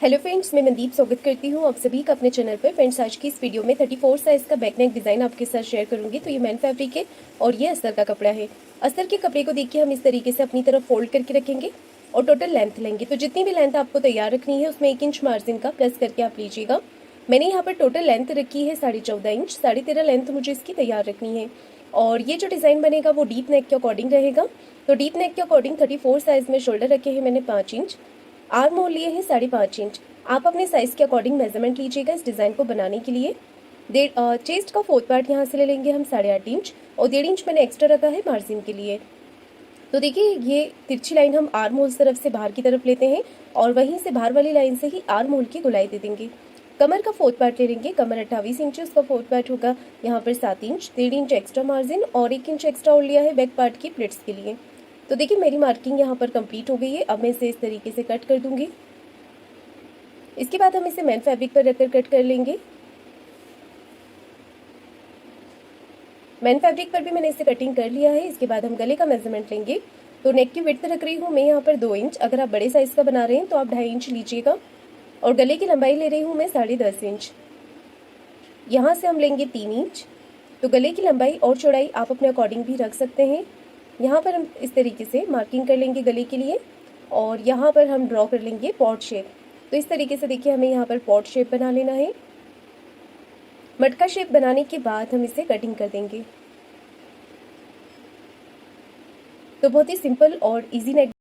Hello friends, मैं मनदीप स्वागत करती हूँ आप सभी का अपने चैनल पर। फ्रेंड्स, आज की इस वीडियो में 34 साइज़ का बैक नेक डिज़ाइन आपके साथ शेयर करूंगी। तो ये मैन फैब्रिक है और ये अस्तर का कपड़ा है। अस्तर के कपड़े को देखिए हम इस तरीके से अपनी तरफ फोल्ड करके रखेंगे और टोटल लेंथ लेंगे। तो जितनी भी लेंथ आपको तैयार रखनी है उसमें 1 इंच मार्जिन का प्लस करके आप लीजिएगा। मैंने यहाँ पर टोटल लेंथ रखी है 14.5 इंच, 13.5 लेंथ मुझे इसकी तैयार रखनी है। और ये जो डिज़ाइन बनेगा वो डीप नेक के अकॉर्डिंग रहेगा। तो डीप नेक के अकॉर्डिंग 34 साइज़ में शोल्डर रखे हैं मैंने 5 इंच, आर्म होल लिए हैं 5.5 इंच। आप अपने साइज़ के अकॉर्डिंग मेजरमेंट लीजिएगा इस डिज़ाइन को बनाने के लिए। चेस्ट का 4th पार्ट यहाँ से ले लेंगे हम 8.5 इंच और 1.5 इंच मैंने एक्स्ट्रा रखा है मार्जिन के लिए। तो देखिए ये तिरछी लाइन हम आर्म होल तरफ से बाहर की तरफ लेते हैं और वहीं से बाहर वाली लाइन से ही आर्म होल की गोलाई दे देंगे। कमर का 4th पार्ट ले लेंगे। कमर 28 इंच है, उसका 4th पार्ट होगा यहाँ पर 7 इंच, 1.5 इंच एक्स्ट्रा मार्जिन और 1 इंच एक्स्ट्रा और लिया है बैक पार्ट की प्लेट्स के लिए। तो देखिए मेरी मार्किंग यहाँ पर कंप्लीट हो गई है। अब मैं इसे इस तरीके से कट कर दूंगी। इसके बाद हम इसे मैन फैब्रिक पर रखकर कट कर लेंगे। मैन फैब्रिक पर भी मैंने इसे कटिंग कर लिया है। इसके बाद हम गले का मेजरमेंट लेंगे। तो नेक की विड्थ रख रही हूँ मैं यहाँ पर 2 इंच। अगर आप बड़े साइज़ का बना रहे हैं तो आप 2.5 इंच लीजिएगा। और गले की लंबाई ले रही हूँ मैं 10.5 इंच। यहाँ से हम लेंगे 3 इंच। तो गले की लंबाई और चौड़ाई आप अपने अकॉर्डिंग भी रख सकते हैं। यहाँ पर हम इस तरीके से मार्किंग कर लेंगे गले के लिए और यहाँ पर हम ड्रॉ कर लेंगे पॉट शेप। तो इस तरीके से देखिए हमें यहाँ पर पॉट शेप बना लेना है। मटका शेप बनाने के बाद हम इसे कटिंग कर देंगे। तो बहुत ही सिंपल और इजी नेक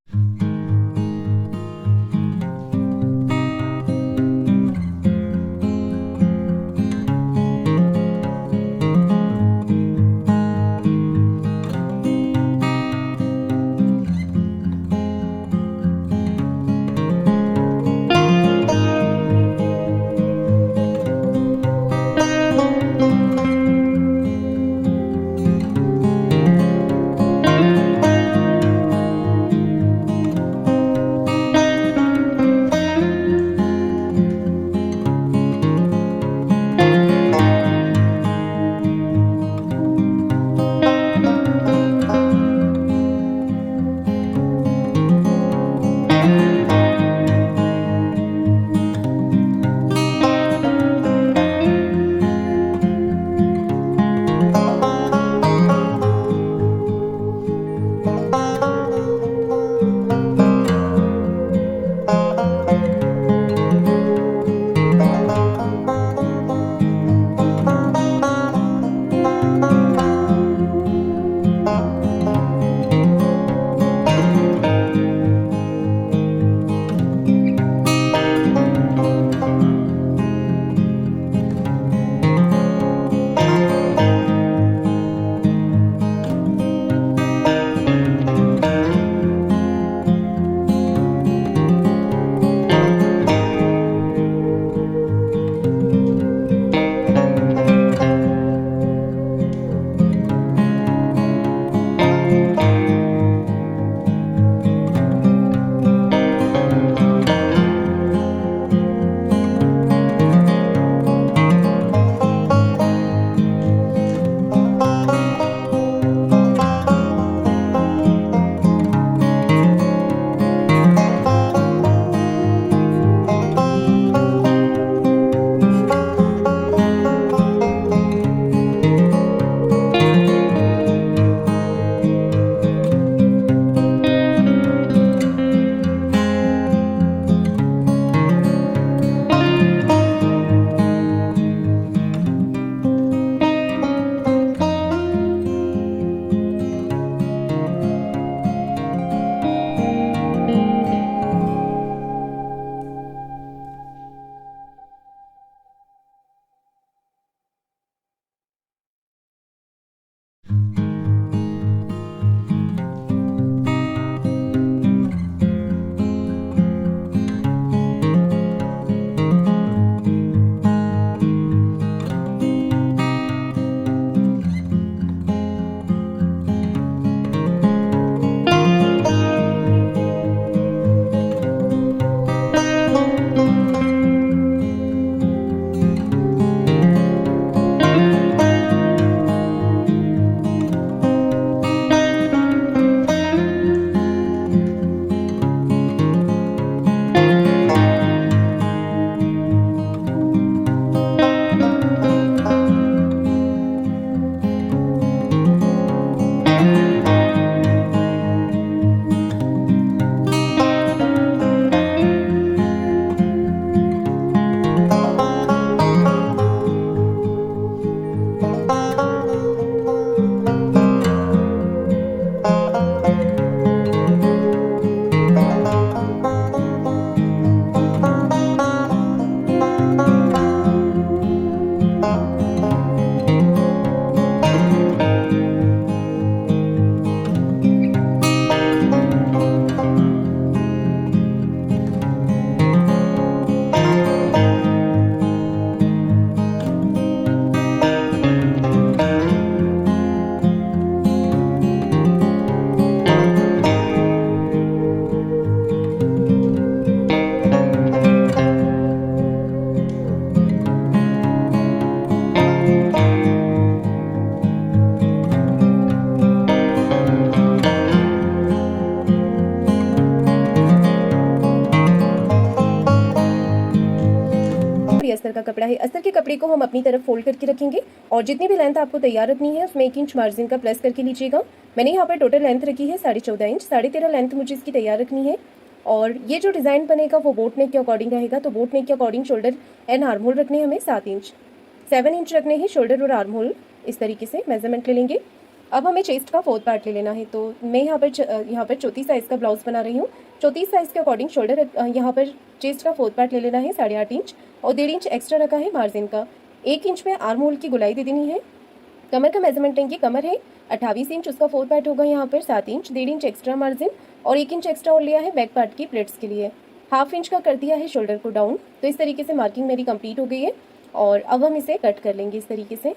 अस्तर का कपड़ा है। अस्तर के कपड़े को हम अपनी तरफ फोल्ड करके रखेंगे और जितनी भी लेंथ आपको तैयार रखनी है उसमें 1 इंच मार्जिन का प्लस करके लीजिएगा। मैंने यहाँ पर टोटल लेंथ रखी है 14.5 इंच, 13.5 लेंथ मुझे इसकी तैयार रखनी है। और ये जो डिज़ाइन बनेगा वो बोट नेक के अकॉर्डिंग रहेगा, तो बोट नेक के according shoulder and arm hole रखने हमें 7 इंच, 7 इंच रखने हैं शोल्डर और आर्म होल। इस तरीके से मेजरमेंट ले लेंगे। अब हमें चेस्ट का 4th पार्ट ले लेना है, तो मैं यहाँ पर 34 साइज़ का ब्लाउज बना रही हूँ। 34 साइज़ के अकॉर्डिंग शोल्डर यहाँ पर चेस्ट का 4th पार्ट ले लेना है 8.5 इंच और 1.5 इंच एक्स्ट्रा रखा है मार्जिन का। 1 इंच में आर्म होल की गुलाई दे देनी है। कमर का मेजरमेंट लेंगे, कमर है 28 इंच, उसका 4th पार्ट होगा यहाँ पर 7 इंच, 1.5 इंच एक्स्ट्रा मार्जिन और 1 इंच एक्स्ट्रा और लिया है बैक पार्ट की प्लेट्स के लिए। 1/2 इंच का कर दिया है शोल्डर को डाउन। तो इस तरीके से मार्किंग मेरी कंप्लीट हो गई है और अब हम इसे कट कर लेंगे इस तरीके से।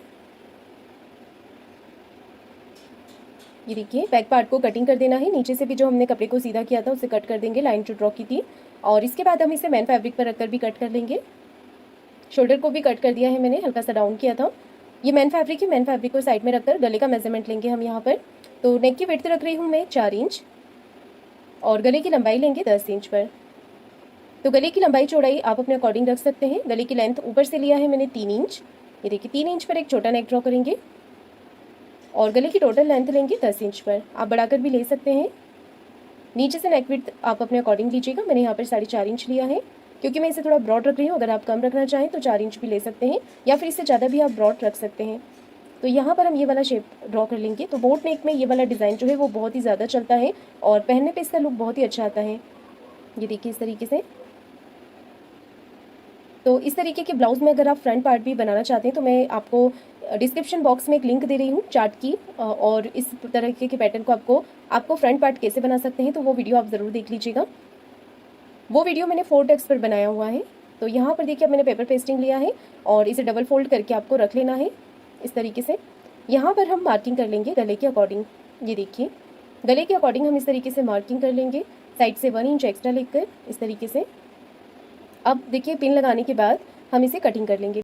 ये देखिए बैक पार्ट को कटिंग कर देना है, नीचे से भी जो हमने कपड़े को सीधा किया था उसे कट कर देंगे, लाइन जो ड्रॉ की थी। और इसके बाद हम इसे मैन फैब्रिक पर रखकर भी कट कर लेंगे। शोल्डर को भी कट कर दिया है मैंने, हल्का सा डाउन किया था। ये मैन फैब्रिक है, मैन फैब्रिक को साइड में रखकर गले का मेजरमेंट लेंगे हम यहाँ पर। तो नेक की विड्थ रख रही हूँ मैं 4 इंच और गले की लंबाई लेंगे 10 इंच पर। तो गले की लंबाई चौड़ाई आप अपने अकॉर्डिंग रख सकते हैं। गले की लेंथ ऊपर से लिया है मैंने 3 इंच। ये देखिए 3 इंच पर एक छोटा नेक ड्रॉ करेंगे और गले की टोटल लेंथ लेंगे 10 इंच पर। आप बढ़ाकर भी ले सकते हैं। नीचे से नेक विड्थ आप अपने अकॉर्डिंग लीजिएगा। मैंने यहाँ पर 4.5 इंच लिया है क्योंकि मैं इसे थोड़ा ब्रॉड रख रही हूँ। अगर आप कम रखना चाहें तो 4 इंच भी ले सकते हैं या फिर इससे ज़्यादा भी आप ब्रॉड रख सकते हैं। तो यहाँ पर हम ये वाला शेप ड्रॉ कर लेंगे। तो बोट नेक में ये वाला डिज़ाइन जो है वो बहुत ही ज़्यादा चलता है और पहनने पे इसका लुक बहुत ही अच्छा आता है। ये देखिए इस तरीके से। तो इस तरीके के ब्लाउज में अगर आप फ्रंट पार्ट भी बनाना चाहते हैं तो मैं आपको डिस्क्रिप्शन बॉक्स में एक लिंक दे रही हूँ चार्ट की, और इस तरीके के पैटर्न को आपको फ्रंट पार्ट कैसे बना सकते हैं तो वो वीडियो आप ज़रूर देख लीजिएगा। वो वीडियो मैंने 4 टेक्स्ट पर बनाया हुआ है। तो यहाँ पर देखिए अब मैंने पेपर पेस्टिंग लिया है और इसे डबल फोल्ड करके आपको रख लेना है इस तरीके से। यहाँ पर हम मार्किंग कर लेंगे गले के अकॉर्डिंग। ये देखिए गले के अकॉर्डिंग हम इस तरीके से मार्किंग कर लेंगे, साइड से 1 इंच एक्स्ट्रा लेकर इस तरीके से। अब देखिए पिन लगाने के बाद हम इसे कटिंग कर लेंगे।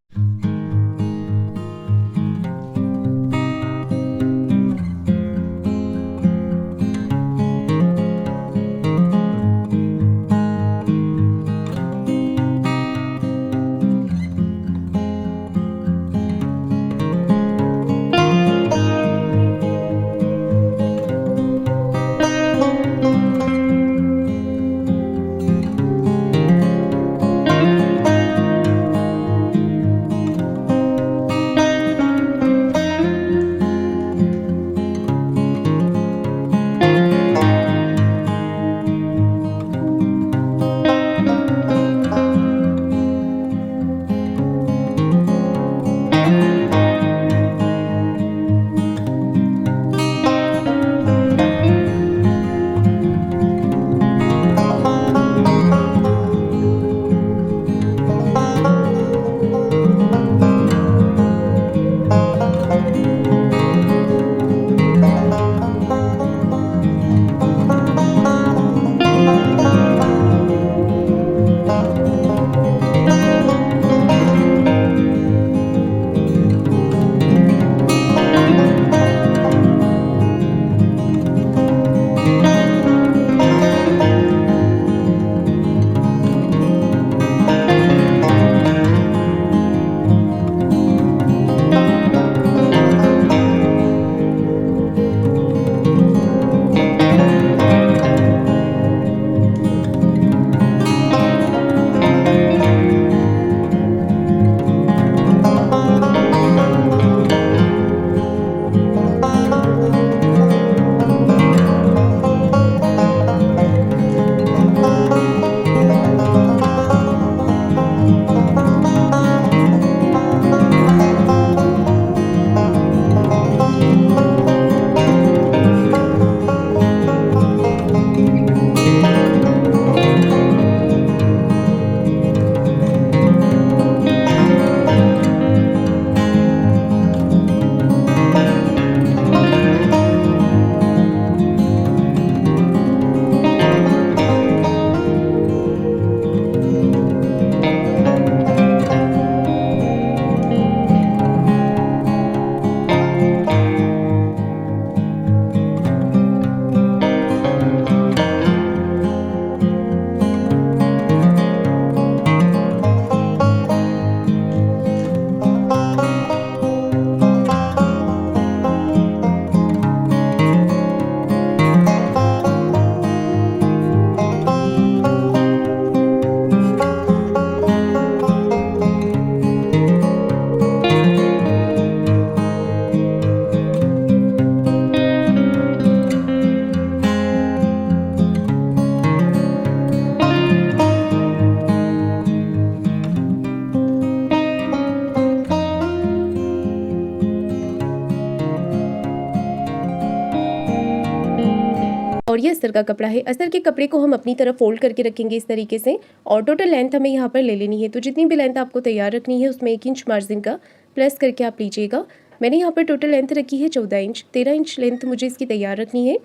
अस्तर का कपड़ा है। अस्तर के कपड़े को हम अपनी तरफ फोल्ड करके रखेंगे इस तरीके से, और टोटल लेंथ हमें यहाँ पर ले लेनी है। तो जितनी भी लेंथ आपको तैयार रखनी है उसमें 1 इंच मार्जिन का प्लस करके आप लीजिएगा। मैंने यहाँ पर टोटल लेंथ रखी है 14 इंच, 13 इंच लेंथ मुझे इसकी तैयार रखनी है।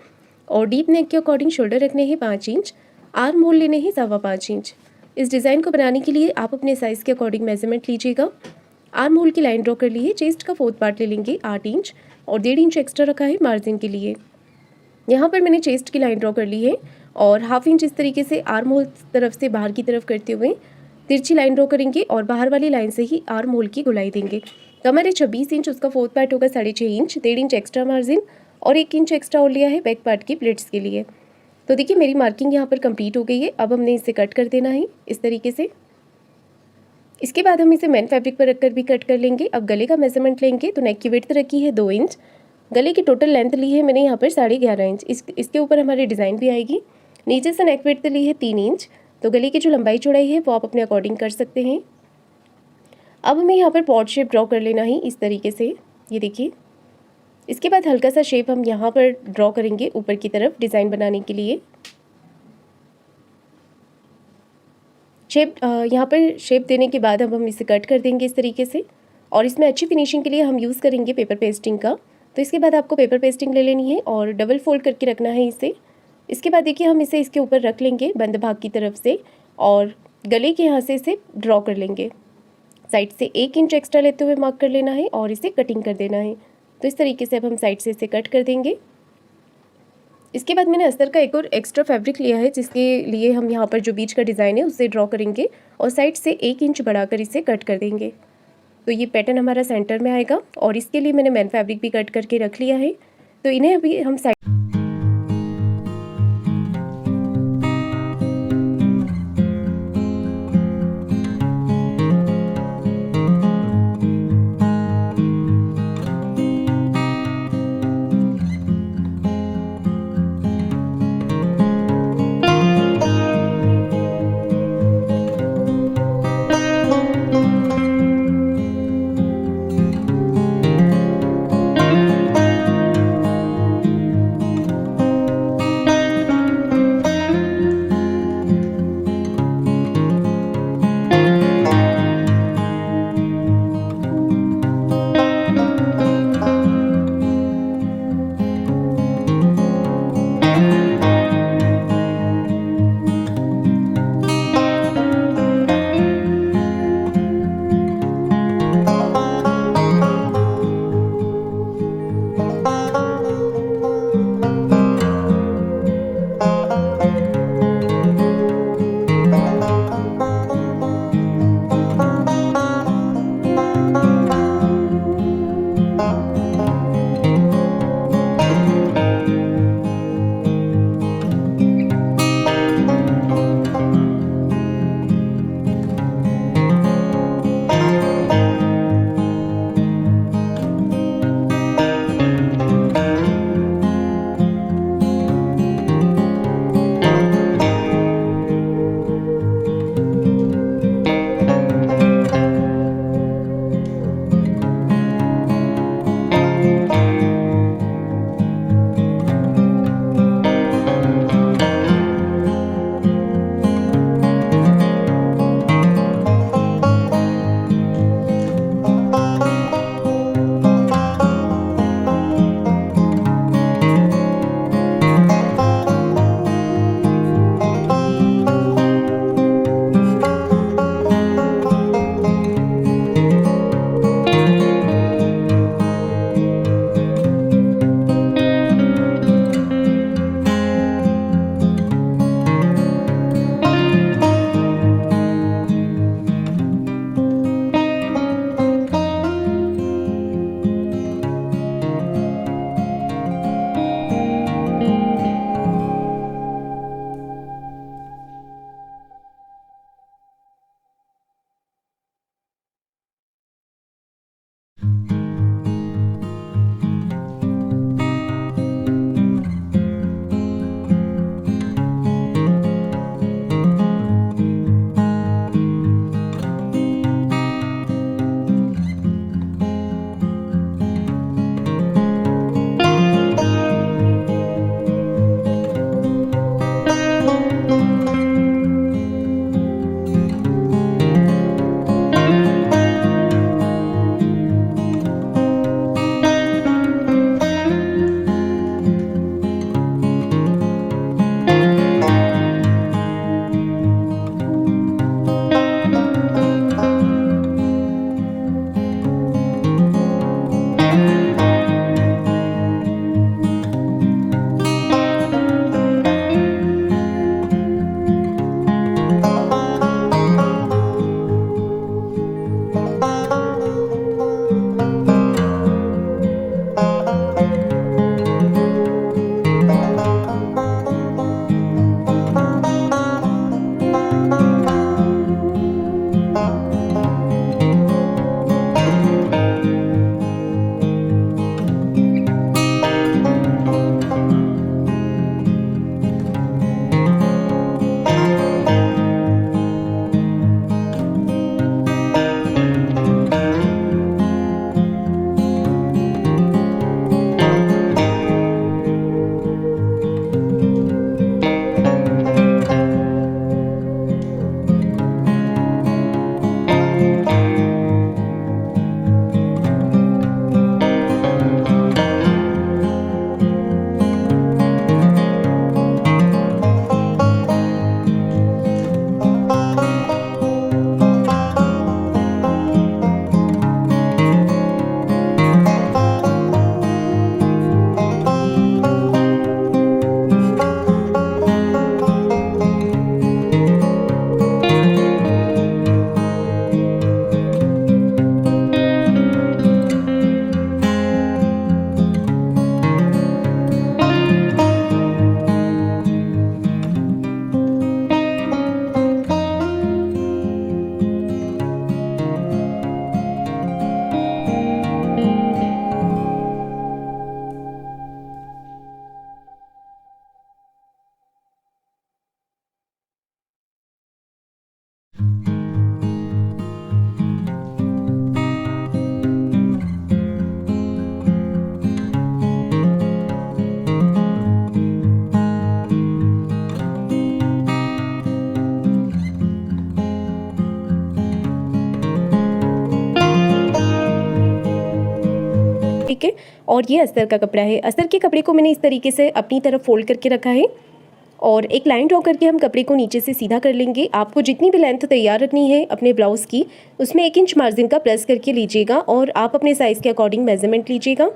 और डीप नेक के अकॉर्डिंग शोल्डर रखने हैं 5 इंच, आर्म होल लेने हैं 5.25 इंच। इस डिज़ाइन को बनाने के लिए आप अपने साइज़ के अकॉर्डिंग मेजरमेंट लीजिएगा। आर्म होल की लाइन ड्रॉ कर ली है। चेस्ट का 4th पार्ट ले लेंगे 8 इंच, और 1.5 इंच एक्स्ट्रा रखा है मार्जिन के लिए। यहाँ पर मैंने चेस्ट की लाइन ड्रॉ कर ली है, और 1/2 इंच इस तरीके से आर्म होल तरफ से बाहर की तरफ करते हुए तिरछी लाइन ड्रॉ करेंगे, और बाहर वाली लाइन से ही आर्म होल की गोलाई देंगे। कमर है 26 इंच, उसका 4th पार्ट होगा 6.5 इंच, 1.5 इंच एक्स्ट्रा मार्जिन, और 1 इंच एक्स्ट्रा और लिया है बैक पार्ट की प्लेट्स के लिए। तो देखिए मेरी मार्किंग यहाँ पर कंप्लीट हो गई है। अब हमने इसे कट कर देना है इस तरीके से। इसके बाद हम इसे मेन फैब्रिक पर रखकर भी कट कर लेंगे। अब गले का मेजरमेंट लेंगे। तो नेक की विड्थ रखी है 2 इंच, गले की टोटल लेंथ ली है मैंने यहाँ पर 11.5 इंच। इसके ऊपर हमारी डिज़ाइन भी आएगी। नीचे से नेक विड्थ ली है 3 इंच। तो गले की जो लंबाई चौड़ाई है वो आप अपने अकॉर्डिंग कर सकते हैं। अब हमें यहाँ पर पॉट शेप ड्रॉ कर लेना है इस तरीके से, ये देखिए। इसके बाद हल्का सा शेप हम यहाँ पर ड्रॉ करेंगे ऊपर की तरफ डिज़ाइन बनाने के लिए। यहाँ पर शेप देने के बाद अब हम इसे कट कर देंगे इस तरीके से, और इसमें अच्छी फिनिशिंग के लिए हम यूज़ करेंगे पेपर पेस्टिंग का। तो इसके बाद आपको पेपर पेस्टिंग ले लेनी है और डबल फोल्ड करके रखना है इसे। इसके बाद देखिए हम इसे इसके ऊपर रख लेंगे बंद भाग की तरफ से, और गले के यहाँ से इसे ड्रॉ कर लेंगे। साइड से 1 इंच एक्स्ट्रा लेते हुए मार्क कर लेना है और इसे कटिंग कर देना है। तो इस तरीके से अब हम साइड से इसे कट कर देंगे। इसके बाद मैंने अस्तर का एक और एक्स्ट्रा फैब्रिक लिया है, जिसके लिए हम यहाँ पर जो बीच का डिज़ाइन है उसे ड्रॉ करेंगे, और साइड से 1 इंच बढ़ाकर इसे कट कर देंगे। तो ये पैटर्न हमारा सेंटर में आएगा, और इसके लिए मैंने मेन फैब्रिक भी कट करके रख लिया है। तो इन्हें अभी हम साइड फैब्रिक है और ये अस्तर का कपड़ा है। अस्तर के कपड़े को मैंने इस तरीके से अपनी तरफ फोल्ड करके रखा है और एक लाइन ड्रॉ करके हम कपड़े को नीचे से सीधा कर लेंगे। आपको जितनी भी लेंथ तैयार रखनी है अपने ब्लाउज़ की, उसमें 1 इंच मार्जिन का प्लस करके लीजिएगा और आप अपने साइज़ के अकॉर्डिंग मेजरमेंट लीजिएगा।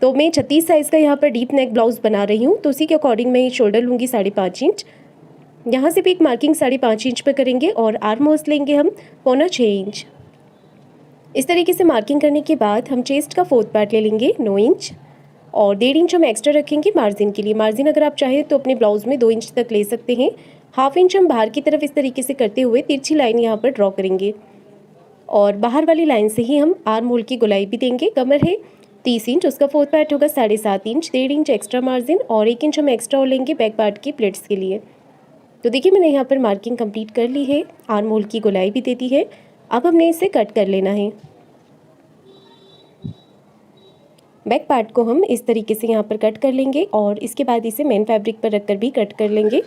तो मैं 36 साइज़ का यहाँ पर डीप नेक ब्लाउज़ बना रही हूँ, तो उसी के अकॉर्डिंग मैं शोल्डर लूँगी 5.5 इंच। यहाँ से भी एक मार्किंग 5.5 इंच पर करेंगे और आर्म होल्स लेंगे हम 6.25 इंच। इस तरीके से मार्किंग करने के बाद हम चेस्ट का 4th पार्ट ले लेंगे 9 इंच और 1.5 इंच हम एक्स्ट्रा रखेंगे मार्जिन के लिए। मार्जिन अगर आप चाहें तो अपने ब्लाउज़ में 2 इंच तक ले सकते हैं। 1/2 इंच हम बाहर की तरफ इस तरीके से करते हुए तिरछी लाइन यहाँ पर ड्रॉ करेंगे और बाहर वाली लाइन से ही हम आर्म होल की गोलाई भी देंगे। कमर है 30 इंच, उसका 4th पार्ट होगा 7.5 इंच, 1.5 इंच एक्स्ट्रा मार्जिन और 1 इंच हम एक्स्ट्रा और लेंगे बैक पार्ट की प्लेट्स के लिए। तो देखिए मैंने यहाँ पर मार्किंग कंप्लीट कर ली है, आर्म होल की गोलाई भी दे दी है। अब हमने इसे कट कर लेना है। बैक पार्ट को हम इस तरीके से यहाँ पर कट कर लेंगे और इसके बाद इसे मेन फैब्रिक पर रखकर भी कट कर लेंगे।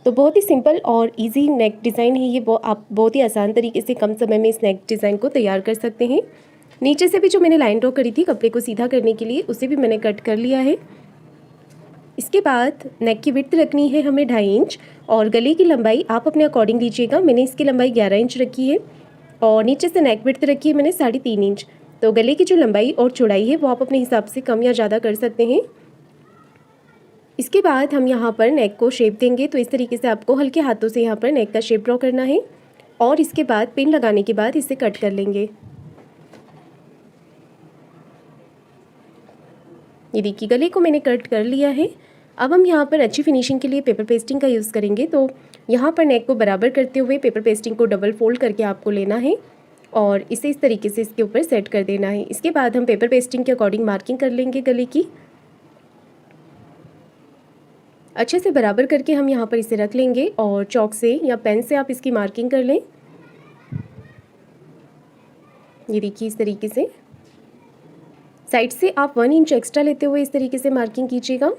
तो बहुत ही सिंपल और इजी नेक डिज़ाइन है ये। आप बहुत ही आसान तरीके से कम समय में इस नेक डिज़ाइन को तैयार कर सकते हैं। नीचे से भी जो मैंने लाइन ड्रॉ करी थी कपड़े को सीधा करने के लिए, उसे भी मैंने कट कर लिया है। इसके बाद नेक की विड्थ रखनी है हमें 2.5 इंच और गले की लंबाई आप अपने अकॉर्डिंग लीजिएगा। मैंने इसकी लंबाई 11 इंच रखी है और नीचे से नेक विड्थ रखी है मैंने 3.5 इंच। तो गले की जो लंबाई और चौड़ाई है वो आप अपने हिसाब से कम या ज़्यादा कर सकते हैं। इसके बाद हम यहाँ पर नेक को शेप देंगे। तो इस तरीके से आपको हल्के हाथों से यहाँ पर नेक का शेप ड्रॉ करना है और इसके बाद पिन लगाने के बाद इसे कट कर लेंगे। ये देखिए गले को मैंने कट कर लिया है। अब हम यहाँ पर अच्छी फिनिशिंग के लिए पेपर पेस्टिंग का यूज़ करेंगे। तो यहाँ पर नेक को बराबर करते हुए पेपर पेस्टिंग को डबल फोल्ड करके आपको लेना है और इसे इस तरीके से इसके ऊपर सेट कर देना है। इसके बाद हम पेपर पेस्टिंग के अकॉर्डिंग मार्किंग कर लेंगे गले की। अच्छे से बराबर करके हम यहाँ पर इसे रख लेंगे और चॉक से या पेन से आप इसकी मार्किंग कर लें। ये देखिए इस तरीके से साइड से आप 1 इंच एक्स्ट्रा लेते हुए इस तरीके से मार्किंग कीजिएगा।